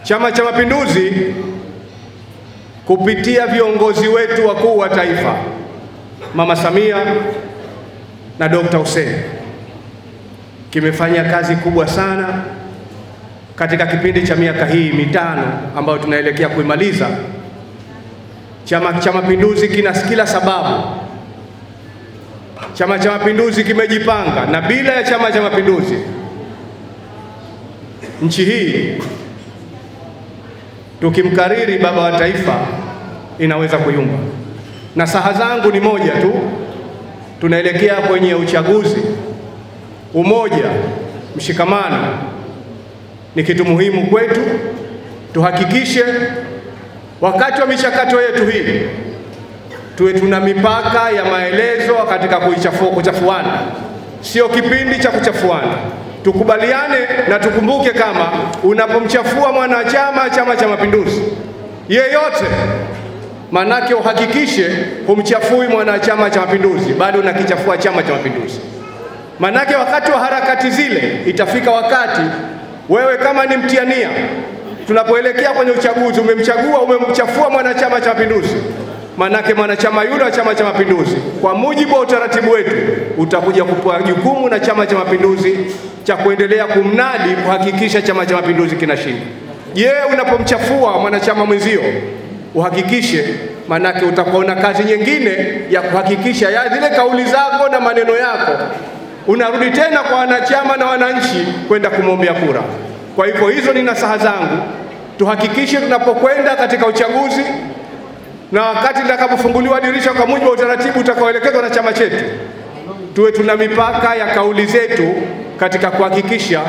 Chama cha Mapinduzi kupitia viongozi wetu wakuu wa taifa Mama Samia na Dr. Hussein kimefanya kazi kubwa sana katika kipindi cha miaka hii mitano ambayo tunaelekea kuimaliza. Chama cha Mapinduzi kina kila sababu. Chama cha Mapinduzi kimejipanga, na bila ya Chama cha Mapinduzi nchi hii, tukimkariri baba wa taifa, inaweza kuyumba. Na saha zangu ni moja tu, tunaelekea kwenye uchaguzi. Umoja, mshikamano ni kitu muhimu kwetu. Tuhakikishe wakati wa michakato yetu hii tuwe tuna mipaka ya maelezo katika kuchafuana. Sio kipindi cha kuchafuana. Tukubaliane na tukumbuke, kama unapomchafua mwanachama Chama cha Mapinduzi yeyote, manake uhakikishe humchafui mwanachama cha Mapinduzi, bado unakichafua Chama cha Mapinduzi. Manake wakati wa harakati zile itafika wakati wewe kama ni mtiania, tunapoelekea kwenye uchaguzi, umemchafua mwanachama cha Mapinduzi, manake mwanachama yule wa Chama cha Mapinduzi kwa mujibu wa utaratibu wetu utakuja kupewa jukumu na Chama cha Mapinduzi cha kuendelea kumnadi, kuhakikisha Chama cha Mapinduzi kinashinda. Je, unapomchafua mwanachama mwenzio uhakikishe, manake utakuwa na kazi nyingine ya kuhakikisha ya zile kauli zako na maneno yako unarudi tena kwa wanachama na wananchi kwenda kumwombea kura. Kwa hivyo hizo ni nasaha zangu. Tuhakikishe tunapokwenda katika uchaguzi na wakati litakapofunguliwa dirisha kwa mujibu wa utaratibu utakaoelekezwa na chama chetu, tuwe tuna mipaka ya kauli zetu katika kuhakikisha